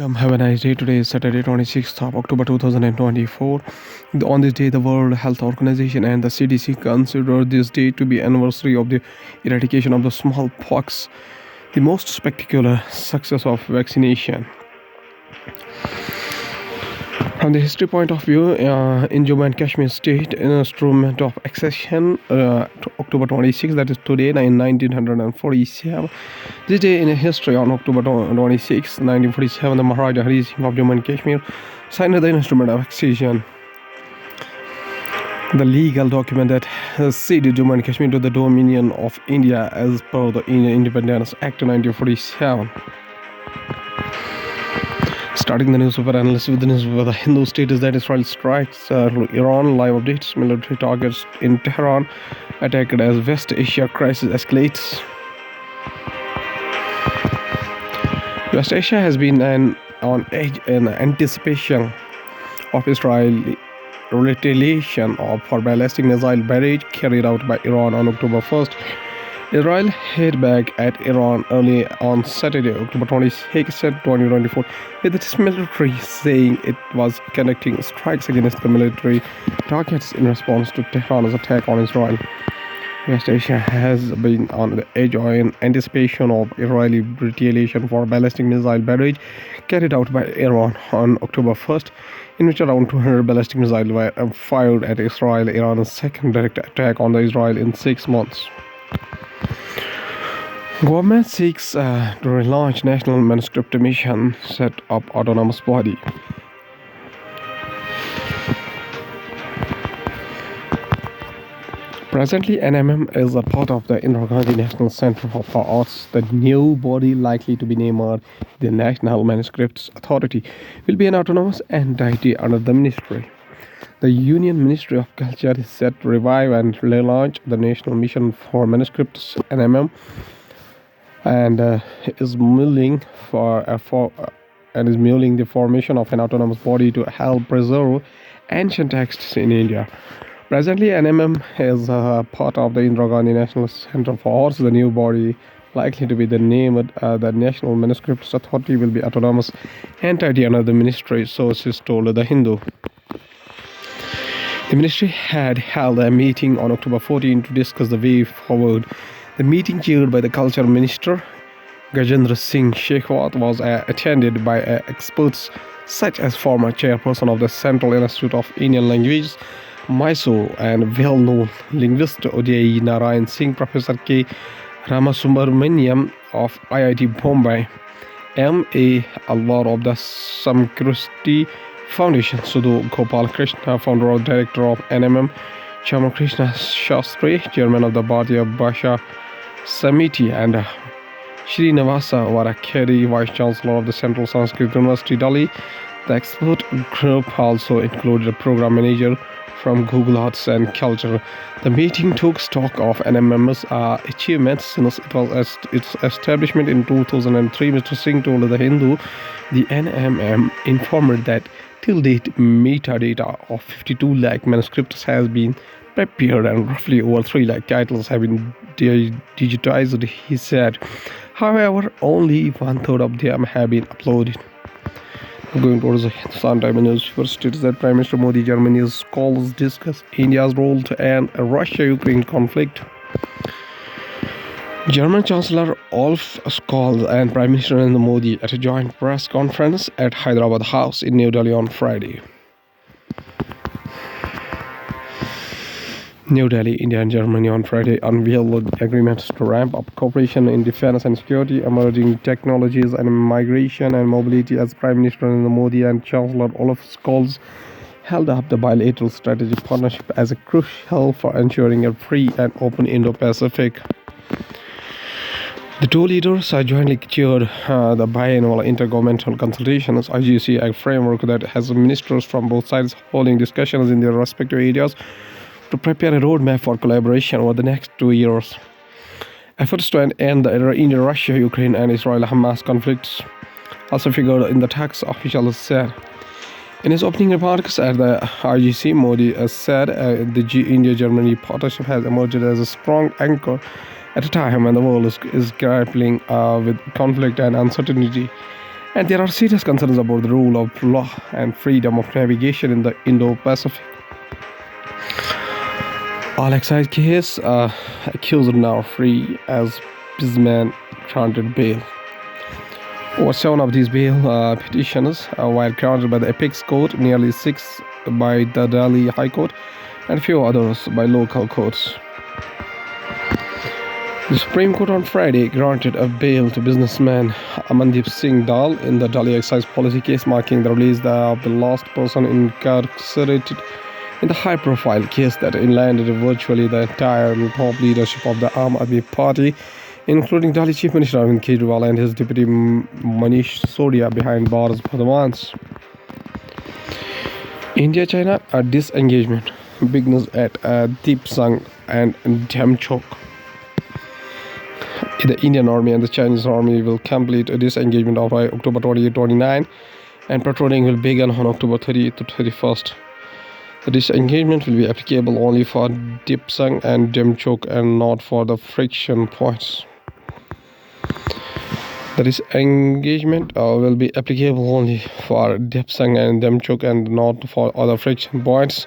Welcome. Have a nice day. Today is Saturday, 26th of October 2024. On this day, the World Health Organization and the CDC consider this day to be anniversary of the eradication of the smallpox, the most spectacular success of vaccination. From the history point of view, in Jammu and Kashmir state, an instrument of accession, October 26, that is today, in 1947. This day in history, on October 26, 1947, the Maharaja Hari Singh of Jammu and Kashmir signed the instrument of accession, the legal document that ceded Jammu and Kashmir to the dominion of India as per the Indian Independence Act 1947. Starting the newspaper analysis with the newspaper The Hindu status that Israel strikes Iran. Live updates: military targets in Tehran attacked as West Asia crisis escalates. West Asia has been on edge in anticipation of Israeli retaliation for ballistic missile barrage carried out by Iran on October 1st. Israel hit back at Iran early on Saturday, October 26, 2024, with its military saying it was conducting strikes against the military targets in response to Tehran's attack on Israel. West Asia has been on the edge in anticipation of Israeli retaliation for ballistic missile barrage carried out by Iran on October 1st, in which around 200 ballistic missiles were fired at Israel, Iran's second direct attack on Israel in 6 months. Government seeks to relaunch National Manuscript Mission, set up autonomous body. Presently, NMM is a part of the Indira Gandhi National Center for Arts. The new body, likely to be named the National Manuscripts Authority, will be an autonomous entity under the ministry. The Union Ministry of Culture is set to revive and relaunch the National Mission for Manuscripts (NMM), and is mulling the formation of an autonomous body to help preserve ancient texts in India. Presently, NMM is part of the Indira Gandhi National Center for Arts. The new body, likely to be named the National Manuscripts Authority, will be autonomous entity under the ministry, sources told The Hindu. The ministry had held a meeting on October 14 to discuss the way forward. The meeting, chaired by the Culture Minister Gajendra Singh Shekhawat, was attended by experts such as former chairperson of the Central Institute of Indian Languages, Mysore, and well-known linguist Uday Narayan Singh, Professor K. Ramasubramaniam of IIT Bombay, M.A. Alwar of the Samkriti Foundation, Sudhu Gopal Krishna, founder and director of NMM, Chaman Krishna Shastri, chairman of the Bharatiya Bhasha Samiti, and Srinivasa Varakeri, vice chancellor of the Central Sanskrit University, Delhi. The expert group also included a program manager from Google Arts and Culture. The meeting took stock of NMM's achievements since its establishment in 2003. Mr. Singh told The Hindu the NMM informed that till date, metadata of 52 lakh manuscripts has been prepared and roughly over 3 lakh titles have been digitized, he said. However, only 1/3 of them have been uploaded. Going towards the Hindustan Times News, first states that Prime Minister Modi, Germany's scholars discuss India's role to end a Russia-Ukraine conflict. German Chancellor Olaf Scholz and Prime Minister Narendra Modi at a joint press conference at Hyderabad House in New Delhi on Friday. New Delhi, India and Germany on Friday unveiled agreements to ramp up cooperation in defense and security, emerging technologies, and migration and mobility as Prime Minister Narendra Modi and Chancellor Olaf Scholz held up the bilateral strategic partnership as a crucial for ensuring a free and open Indo-Pacific. The two leaders jointly chaired the biannual intergovernmental consultations (IGC), a framework that has ministers from both sides holding discussions in their respective areas to prepare a roadmap for collaboration over the next 2 years. Efforts to end the Russia, Ukraine, and Israel-Hamas conflicts also figured in the talks, officials said. In his opening remarks at the IGC, Modi said the India-Germany partnership has emerged as a strong anchor at a time when the world is grappling with conflict and uncertainty. And there are serious concerns about the rule of law and freedom of navigation in the Indo-Pacific. All excise case accused now free as businessman granted bail. Over 7 of these bail petitions were granted by the apex court, nearly 6 by the Delhi High Court, and a few others by local courts. The Supreme Court on Friday granted a bail to businessman Amandeep Singh Dal in the Delhi excise policy case, marking the release of the last person incarcerated in the high-profile case that landed virtually the entire top leadership of the Aam Aadmi Party, including Delhi Chief Minister Arvind Kejriwal and his deputy Manish Sisodia, behind bars for the months. India-China disengagement begins at Deepsang and Demchok. The Indian Army and the Chinese Army will complete a disengagement on October 28-29, and patrolling will begin on October 30 to 31st. The disengagement will be applicable only for Deepsang and Demchok and not for the friction points. The disengagement will be applicable only for Deepsang and Demchok and not for other friction points.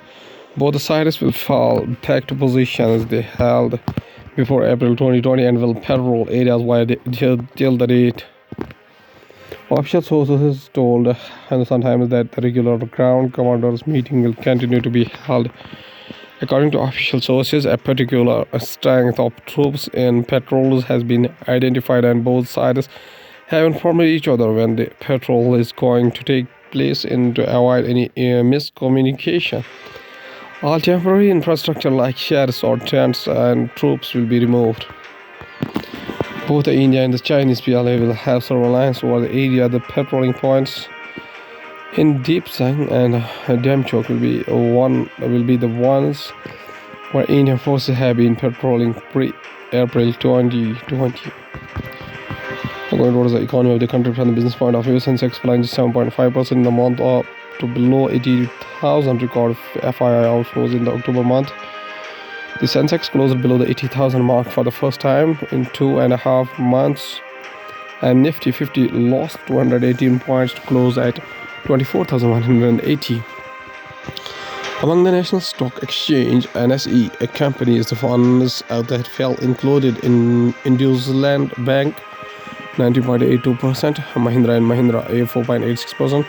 Both the sides will fall back to positions they held before April 2020 and will patrol areas till the date. Official sources told Hindustan Times that the regular ground commanders meeting will continue to be held. According to official sources, a particular strength of troops in patrols has been identified, and both sides have informed each other when the patrol is going to take place and to avoid any miscommunication. All temporary infrastructure like sheds or tents and troops will be removed. Both the India and the Chinese PLA will have surveillance over the area. The patrolling points in Deepsang and Demchok will be the ones where Indian forces have been patrolling pre-April 2020. Going towards the economy of the country from the business point of view, Sensex plunged 7.5% in the month up to below 80,000, record FII outflows in the October month. The Sensex closed below the 80,000 mark for the first time in 2.5 months, and Nifty 50 lost 218 points to close at 24,180. Among the National Stock Exchange (NSE) companies, the funds that fell included in Industrial Bank 90.82%, Mahindra & Mahindra 4.86%,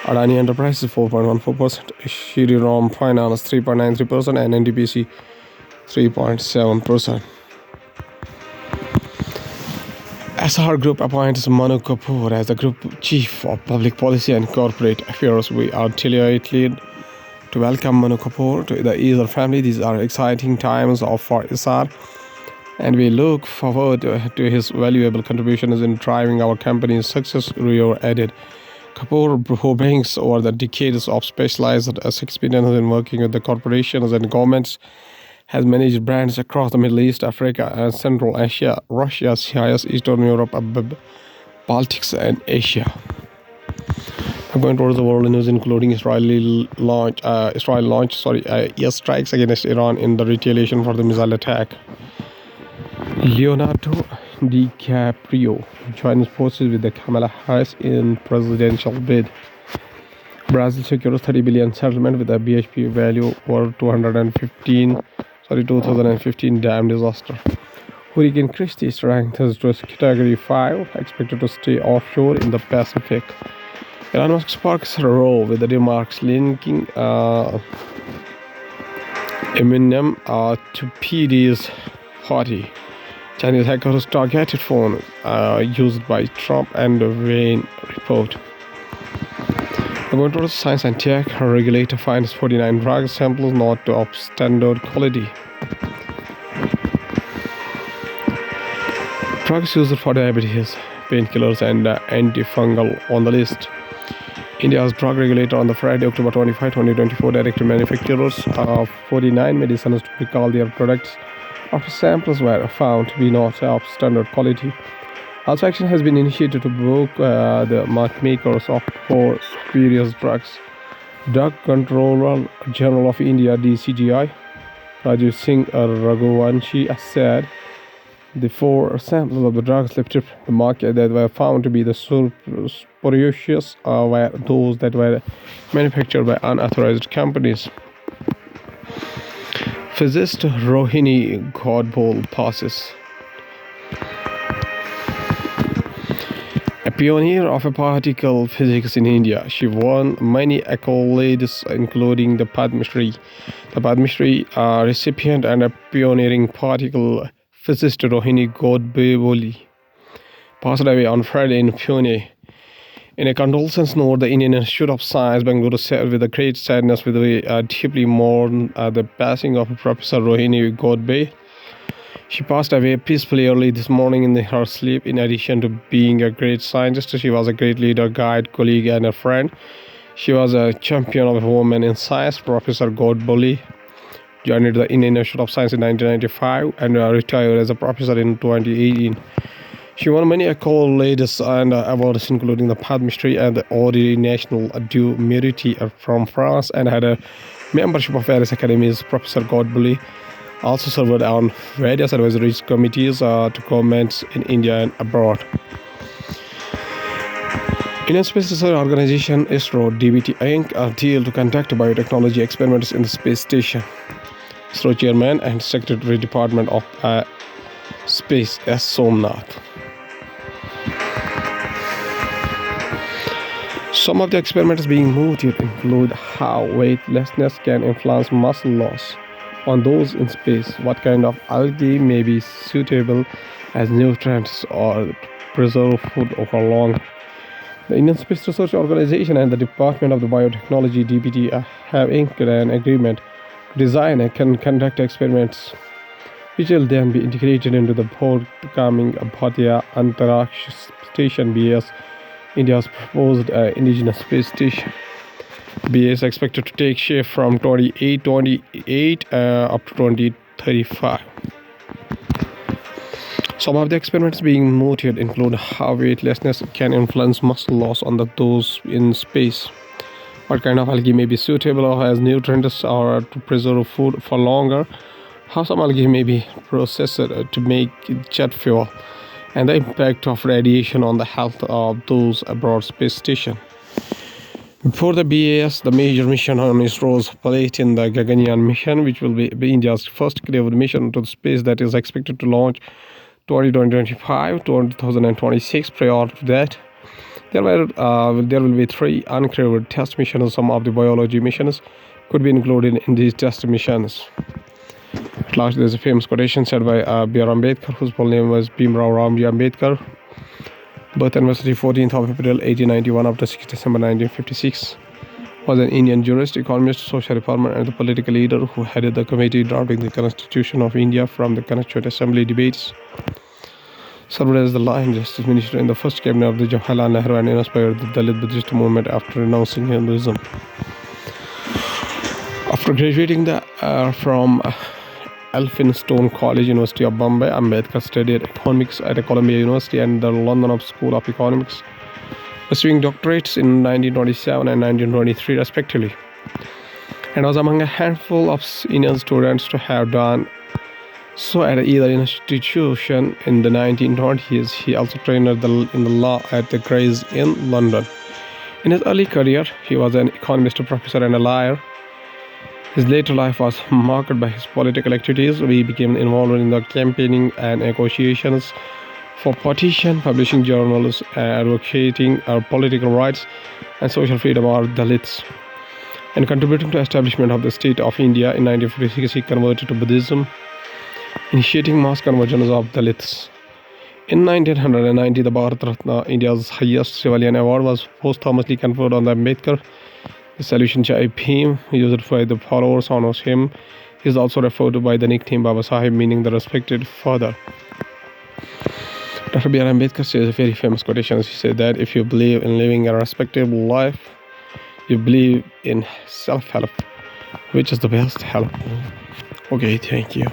Adani Enterprises 4.14%, Shriram Finance 3.93%, and NTPC 3.7%. SR Group appoints Manu Kapoor as the Group Chief of Public Policy and Corporate Affairs. We are delighted to welcome Manu Kapoor to the SR family. These are exciting times for SR, and we look forward to his valuable contributions in driving our company's success. Rio added. Kapoor, who brings over the decades of specialized experience in working with the corporations and governments, has managed brands across the Middle East, Africa, and Central Asia, Russia, CIS, Eastern Europe, Baltics, and Asia. I'm going towards the world news, including Israel launched airstrikes against Iran in the retaliation for the missile attack. Leonardo DiCaprio joins forces with the Kamala Harris in presidential bid. Brazil secures $30 billion settlement with a BHP value for 2015 dam disaster. Hurricane Christy strengthens to Category 5, expected to stay offshore in the Pacific. Elon Musk sparks a row with the remarks linking Eminem to PD's party. Chinese hackers targeted phones used by Trump and Wayne report. Going towards science and tech, a regulator finds 49 drug samples not of standard quality. Drugs used for diabetes, painkillers, and antifungal on the list. India's drug regulator on the Friday, October 25, 2024, directed manufacturers of 49 medicines to recall their products after samples were found to be not of standard quality. Also, action has been initiated to book the market makers of 4 spurious drugs. Drug Controller General of India (DCGI) Rajiv Singh Raghuvanshi said The four samples of the drugs lifted from the market that were found to be the spurious were those that were manufactured by unauthorized companies. Physicist Rohini Godbole passes. A pioneer of particle physics in India, she won many accolades, including the Padma Shri. The Padma Shri recipient and a pioneering particle physicist Rohini Godbole passed away on Friday in Pune. In a condolence note, the Indian Institute of Science, Bangalore, said with a great sadness, we deeply mourn the passing of Professor Rohini Godbole. She passed away peacefully early this morning in her sleep. In addition to being a great scientist, she was a great leader, guide, colleague, and a friend. She was a champion of women in science. Professor Godbole joined the Indian Institute of Science in 1995 and retired as a professor in 2018. She won many accolades and awards, including the Padma Shri and the Ordre National du Mérite from France, and had a membership of various academies. Professor Godbole also served on various advisory committees to governments in India and abroad. Indian Space Research Organization ISRO DBT Inc. a deal to conduct biotechnology experiments in the space station. ISRO Chairman and Secretary Department of Space S. Somnath. Some of the experiments being mooted include how weightlessness can influence muscle loss on those in space, what kind of algae may be suitable as nutrients or preserve food over long. The Indian Space Research Organization and the Department of the Biotechnology DBT have inked an agreement to design and can conduct experiments which will then be integrated into the forthcoming Bharatiya Antariksh Station BAS, India's proposed indigenous space station. BA is expected to take shape from 2028 up to 2035. Some of the experiments being mooted include how weightlessness can influence muscle loss on those in space, what kind of algae may be suitable as nutrients or to preserve food for longer, how some algae may be processed to make jet fuel, and the impact of radiation on the health of those aboard space station. Before the BAS, the major mission on ISRO's plate in the Gaganyaan mission, which will be India's first crewed mission to space that is expected to launch 2025 to 2026. Prior to that, there will be 3 uncrewed test missions. Some of the biology missions could be included in these test missions. At last, there's a famous quotation said by B.R. Ambedkar, whose full name was Bhimrao Ramji Ambedkar. Birth anniversary 14th of April 1891 up to 6th December 1956. Was an Indian jurist, economist, social reformer, and the political leader who headed the committee drafting the Constitution of India from the Constituent Assembly debates. Served as the Law and Justice Minister in the first cabinet of the Jawaharlal Nehru and inspired the Dalit Buddhist movement after renouncing Hinduism. After graduating from Elphinstone College, University of Bombay, Ambedkar studied economics at Columbia University and the London School of Economics, receiving doctorates in 1927 and 1923 respectively, and was among a handful of Indian students to have done so at either institution in the 1920s. He also trained in the law at the Gray's Inn, London. In his early career, he was an economist, professor, and a lawyer. His later life was marked by his political activities. He became involved in the campaigning and negotiations for partition, publishing journals, advocating political rights and social freedom of Dalits, and contributing to the establishment of the State of India. In 1946, he converted to Buddhism, initiating mass conversions of Dalits. In 1990, the Bharat Ratna, India's highest civilian award, was posthumously conferred on the Ambedkar. The solution Jai Bhim, used by the followers honors him. He is also referred to by the nickname Baba Sahib, meaning the respected father. Dr. B.R. Ambedkar says a very famous quotation. He said that if you believe in living a respectable life, you believe in self-help, which is the best help. Okay, thank you.